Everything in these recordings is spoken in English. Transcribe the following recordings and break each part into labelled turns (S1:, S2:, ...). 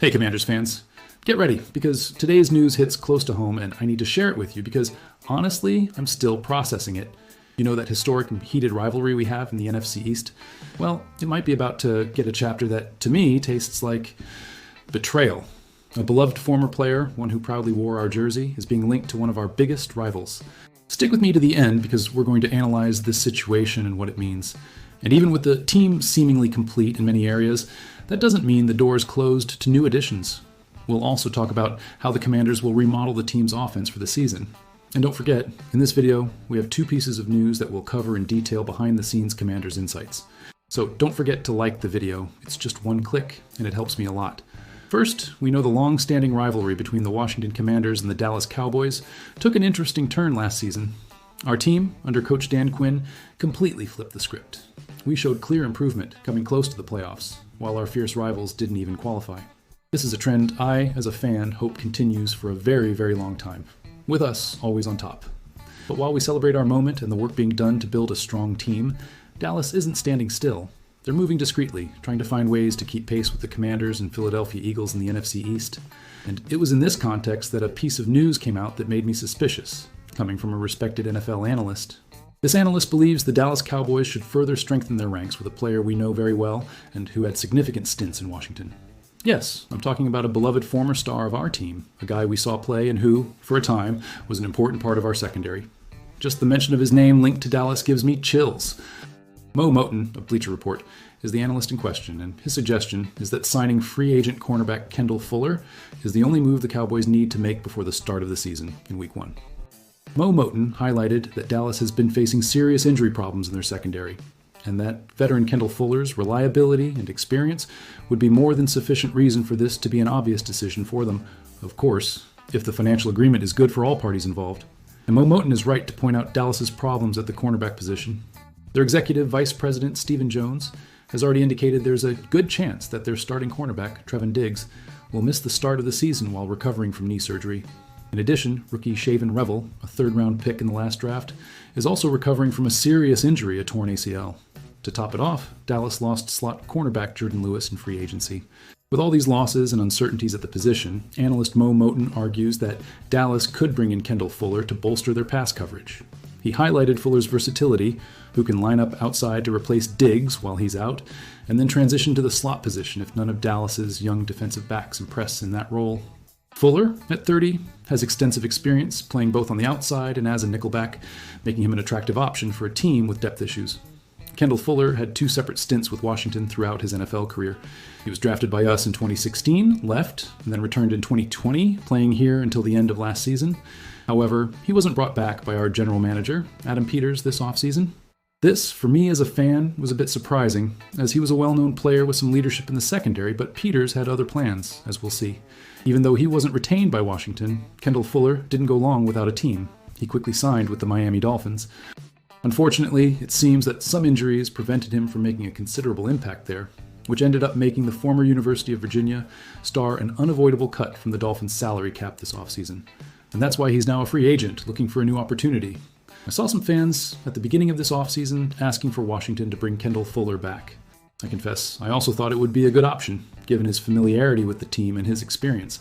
S1: Hey Commanders fans, get ready because today's news hits close to home and I need to share it with you because honestly, I'm still processing it. You know that historic and heated rivalry we have in the NFC East? Well, it might be about to get a chapter that, to me, tastes like betrayal. A beloved former player, one who proudly wore our jersey, is being linked to one of our biggest rivals. Stick with me to the end because we're going to analyze this situation and what it means. And even with the team seemingly complete in many areas, that doesn't mean the door is closed to new additions. We'll also talk about how the Commanders will remodel the team's offense for the season. And don't forget, in this video, we have 2 pieces of news that we'll cover in detail behind the scenes Commanders insights. So don't forget to like the video. It's just 1 click, and it helps me a lot. First, we know the long-standing rivalry between the Washington Commanders and the Dallas Cowboys took an interesting turn last season. Our team, under Coach Dan Quinn, completely flipped the script. We showed clear improvement, coming close to the playoffs, while our fierce rivals didn't even qualify. This is a trend I, as a fan, hope continues for a very, very long time, with us always on top. But while we celebrate our moment and the work being done to build a strong team, Dallas isn't standing still. They're moving discreetly, trying to find ways to keep pace with the Commanders and Philadelphia Eagles in the NFC East. And it was in this context that a piece of news came out that made me suspicious, coming from a respected NFL analyst. This analyst believes the Dallas Cowboys should further strengthen their ranks with a player we know very well and who had significant stints in Washington. Yes, I'm talking about a beloved former star of our team, a guy we saw play and who, for a time, was an important part of our secondary. Just the mention of his name linked to Dallas gives me chills. Mo Moton of Bleacher Report is the analyst in question, and his suggestion is that signing free agent cornerback Kendall Fuller is the only move the Cowboys need to make before the start of the season in Week 1. Mo Moton highlighted that Dallas has been facing serious injury problems in their secondary, and that veteran Kendall Fuller's reliability and experience would be more than sufficient reason for this to be an obvious decision for them, of course, if the financial agreement is good for all parties involved. And Mo Moton is right to point out Dallas's problems at the cornerback position. Their executive vice president, Stephen Jones, has already indicated there's a good chance that their starting cornerback, Trevin Diggs, will miss the start of the season while recovering from knee surgery. In addition, rookie Shaven Revel, a 3rd-round pick in the last draft, is also recovering from a serious injury, a torn ACL. To top it off, Dallas lost slot cornerback Jordan Lewis in free agency. With all these losses and uncertainties at the position, analyst Mo Moton argues that Dallas could bring in Kendall Fuller to bolster their pass coverage. He highlighted Fuller's versatility, who can line up outside to replace Diggs while he's out, and then transition to the slot position if none of Dallas's young defensive backs impress in that role. Fuller, at 30, has extensive experience playing both on the outside and as a nickelback, making him an attractive option for a team with depth issues. Kendall Fuller had 2 separate stints with Washington throughout his NFL career. He was drafted by us in 2016, left, and then returned in 2020, playing here until the end of last season. However, he wasn't brought back by our general manager, Adam Peters, this offseason. This, for me as a fan, was a bit surprising, as he was a well-known player with some leadership in the secondary, but Peters had other plans, as we'll see. Even though he wasn't retained by Washington, Kendall Fuller didn't go long without a team. He quickly signed with the Miami Dolphins. Unfortunately, it seems that some injuries prevented him from making a considerable impact there, which ended up making the former University of Virginia star an unavoidable cut from the Dolphins' salary cap this offseason. And that's why he's now a free agent, looking for a new opportunity. I saw some fans at the beginning of this offseason asking for Washington to bring Kendall Fuller back. I confess, I also thought it would be a good option, given his familiarity with the team and his experience.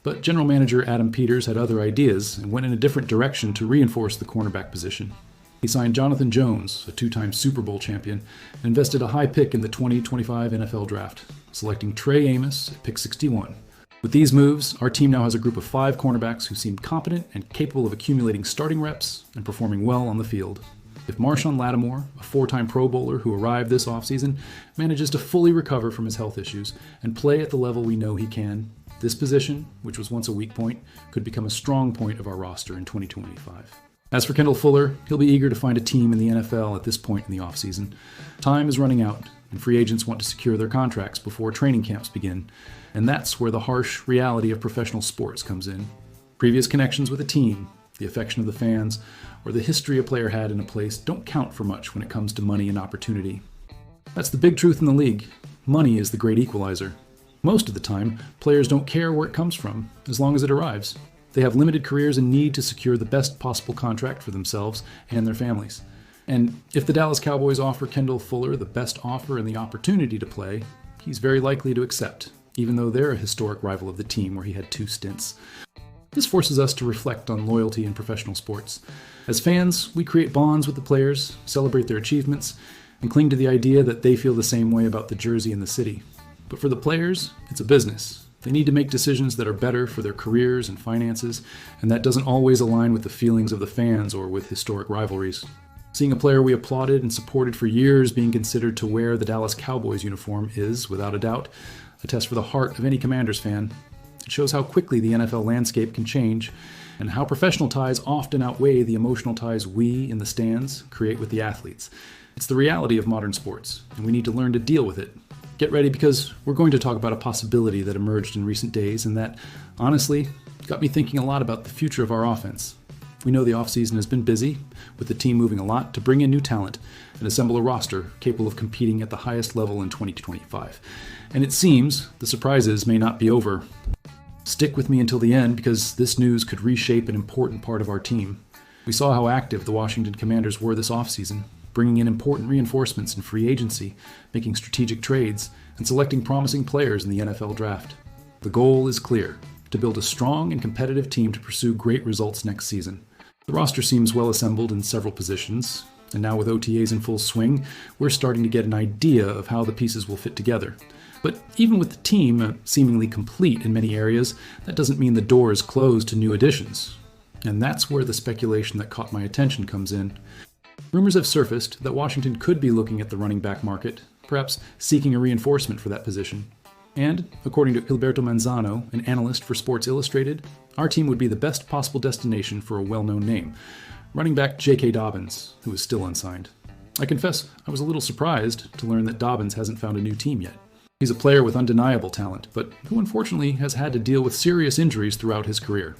S1: But General Manager Adam Peters had other ideas and went in a different direction to reinforce the cornerback position. He signed Jonathan Jones, a 2-time Super Bowl champion, and invested a high pick in the 2025 NFL Draft, selecting Trey Amos at pick 61. With these moves, our team now has a group of 5 cornerbacks who seem competent and capable of accumulating starting reps and performing well on the field. If Marshawn Lattimore, a 4-time Pro Bowler who arrived this offseason, manages to fully recover from his health issues and play at the level we know he can, this position, which was once a weak point, could become a strong point of our roster in 2025. As for Kendall Fuller, he'll be eager to find a team in the NFL at this point in the offseason. Time is running out, and free agents want to secure their contracts before training camps begin, and that's where the harsh reality of professional sports comes in. Previous connections with a team, the affection of the fans, or the history a player had in a place don't count for much when it comes to money and opportunity. That's the big truth in the league. Money is the great equalizer. Most of the time, players don't care where it comes from, as long as it arrives. They have limited careers and need to secure the best possible contract for themselves and their families. And if the Dallas Cowboys offer Kendall Fuller the best offer and the opportunity to play, he's very likely to accept, even though they're a historic rival of the team where he had 2 stints. This forces us to reflect on loyalty in professional sports. As fans, we create bonds with the players, celebrate their achievements, and cling to the idea that they feel the same way about the jersey and the city. But for the players, it's a business. They need to make decisions that are better for their careers and finances, and that doesn't always align with the feelings of the fans or with historic rivalries. Seeing a player we applauded and supported for years being considered to wear the Dallas Cowboys uniform is, without a doubt, a test for the heart of any Commanders fan. It shows how quickly the NFL landscape can change, and how professional ties often outweigh the emotional ties we, in the stands, create with the athletes. It's the reality of modern sports, and we need to learn to deal with it. Get ready, because we're going to talk about a possibility that emerged in recent days, and that, honestly, got me thinking a lot about the future of our offense. We know the offseason has been busy, with the team moving a lot to bring in new talent and assemble a roster capable of competing at the highest level in 2025. And it seems the surprises may not be over. Stick with me until the end, because this news could reshape an important part of our team. We saw how active the Washington Commanders were this offseason, bringing in important reinforcements in free agency, making strategic trades, and selecting promising players in the NFL draft. The goal is clear: to build a strong and competitive team to pursue great results next season. The roster seems well assembled in several positions, and now with OTAs in full swing, we're starting to get an idea of how the pieces will fit together. But even with the team seemingly complete in many areas, that doesn't mean the door is closed to new additions. And that's where the speculation that caught my attention comes in. Rumors have surfaced that Washington could be looking at the running back market, perhaps seeking a reinforcement for that position. And, according to Gilberto Manzano, an analyst for Sports Illustrated, our team would be the best possible destination for a well-known name, running back J.K. Dobbins, who is still unsigned. I confess I was a little surprised to learn that Dobbins hasn't found a new team yet. He's a player with undeniable talent, but who unfortunately has had to deal with serious injuries throughout his career.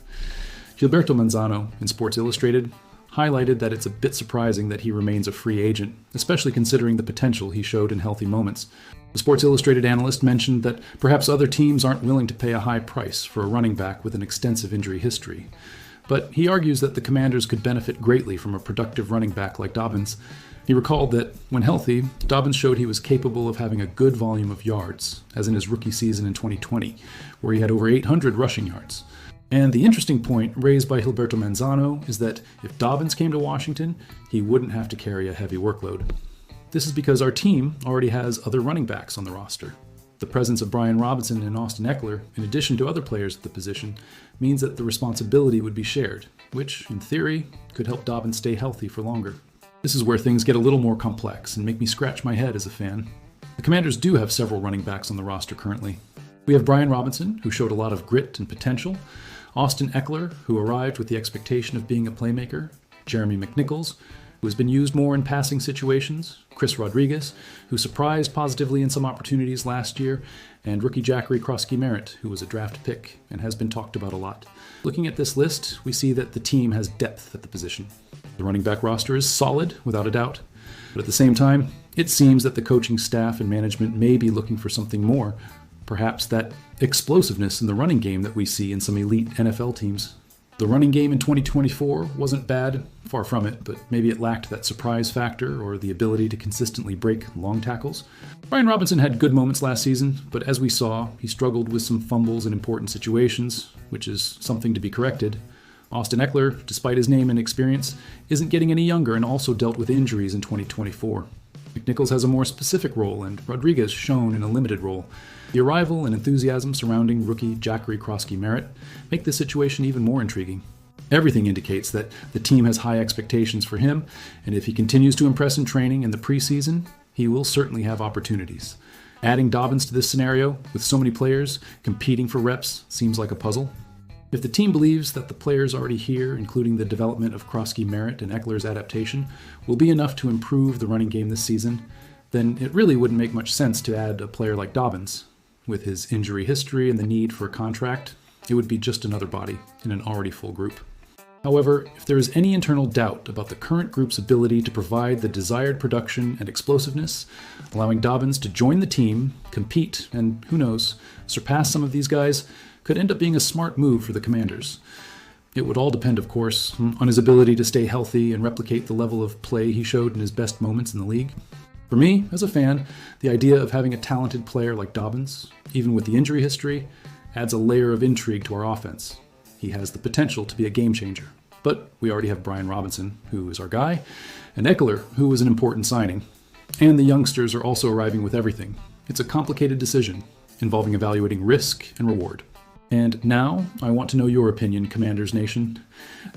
S1: Gilberto Manzano, in Sports Illustrated, highlighted that it's a bit surprising that he remains a free agent, especially considering the potential he showed in healthy moments. The Sports Illustrated analyst mentioned that perhaps other teams aren't willing to pay a high price for a running back with an extensive injury history. But he argues that the Commanders could benefit greatly from a productive running back like Dobbins. He recalled that, when healthy, Dobbins showed he was capable of having a good volume of yards, as in his rookie season in 2020, where he had over 800 rushing yards. And the interesting point raised by Gilberto Manzano is that if Dobbins came to Washington, he wouldn't have to carry a heavy workload. This is because our team already has other running backs on the roster. The presence of Brian Robinson and Austin Eckler, in addition to other players at the position, means that the responsibility would be shared, which, in theory, could help Dobbins stay healthy for longer. This is where things get a little more complex and make me scratch my head as a fan. The Commanders do have several running backs on the roster currently. We have Brian Robinson, who showed a lot of grit and potential, Austin Eckler, who arrived with the expectation of being a playmaker, Jeremy McNichols, who has been used more in passing situations, Chris Rodriguez, who surprised positively in some opportunities last year, and rookie Jackery Krosky-Merritt, who was a draft pick and has been talked about a lot. Looking at this list, we see that the team has depth at the position. The running back roster is solid, without a doubt, but at the same time, it seems that the coaching staff and management may be looking for something more, perhaps that explosiveness in the running game that we see in some elite NFL teams. The running game in 2024 wasn't bad, far from it, but maybe it lacked that surprise factor or the ability to consistently break long tackles. Brian Robinson had good moments last season, but as we saw, he struggled with some fumbles in important situations, which is something to be corrected. Austin Eckler, despite his name and experience, isn't getting any younger and also dealt with injuries in 2024. McNichols has a more specific role, and Rodriguez shone in a limited role. The arrival and enthusiasm surrounding rookie Jackery Krosky-Merritt make the situation even more intriguing. Everything indicates that the team has high expectations for him, and if he continues to impress in training in the preseason, he will certainly have opportunities. Adding Dobbins to this scenario, with so many players competing for reps, seems like a puzzle. If the team believes that the players already here, including the development of Krosky-Merritt and Eckler's adaptation, will be enough to improve the running game this season, then it really wouldn't make much sense to add a player like Dobbins. With his injury history and the need for a contract, it would be just another body in an already full group. However, if there is any internal doubt about the current group's ability to provide the desired production and explosiveness, allowing Dobbins to join the team, compete, and who knows, surpass some of these guys, could end up being a smart move for the Commanders. It would all depend, of course, on his ability to stay healthy and replicate the level of play he showed in his best moments in the league. For me, as a fan, the idea of having a talented player like Dobbins, even with the injury history, adds a layer of intrigue to our offense. He has the potential to be a game changer. But we already have Brian Robinson, who is our guy, and Eckler, who was an important signing. And the youngsters are also arriving with everything. It's a complicated decision, involving evaluating risk and reward. And now, I want to know your opinion, Commanders Nation.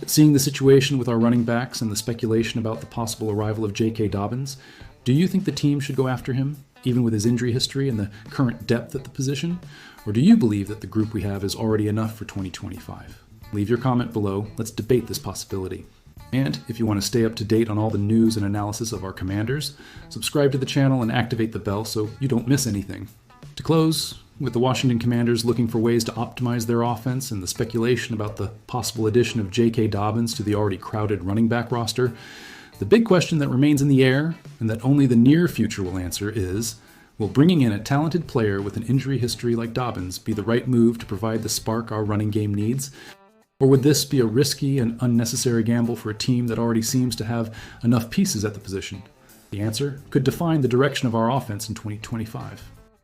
S1: Seeing the situation with our running backs and the speculation about the possible arrival of J.K. Dobbins, do you think the team should go after him, even with his injury history and the current depth at the position? Or do you believe that the group we have is already enough for 2025? Leave your comment below. Let's debate this possibility. And if you want to stay up to date on all the news and analysis of our Commanders, subscribe to the channel and activate the bell so you don't miss anything. To close, with the Washington Commanders looking for ways to optimize their offense and the speculation about the possible addition of J.K. Dobbins to the already crowded running back roster, the big question that remains in the air, and that only the near future will answer, is, will bringing in a talented player with an injury history like Dobbins be the right move to provide the spark our running game needs? Or would this be a risky and unnecessary gamble for a team that already seems to have enough pieces at the position? The answer could define the direction of our offense in 2025.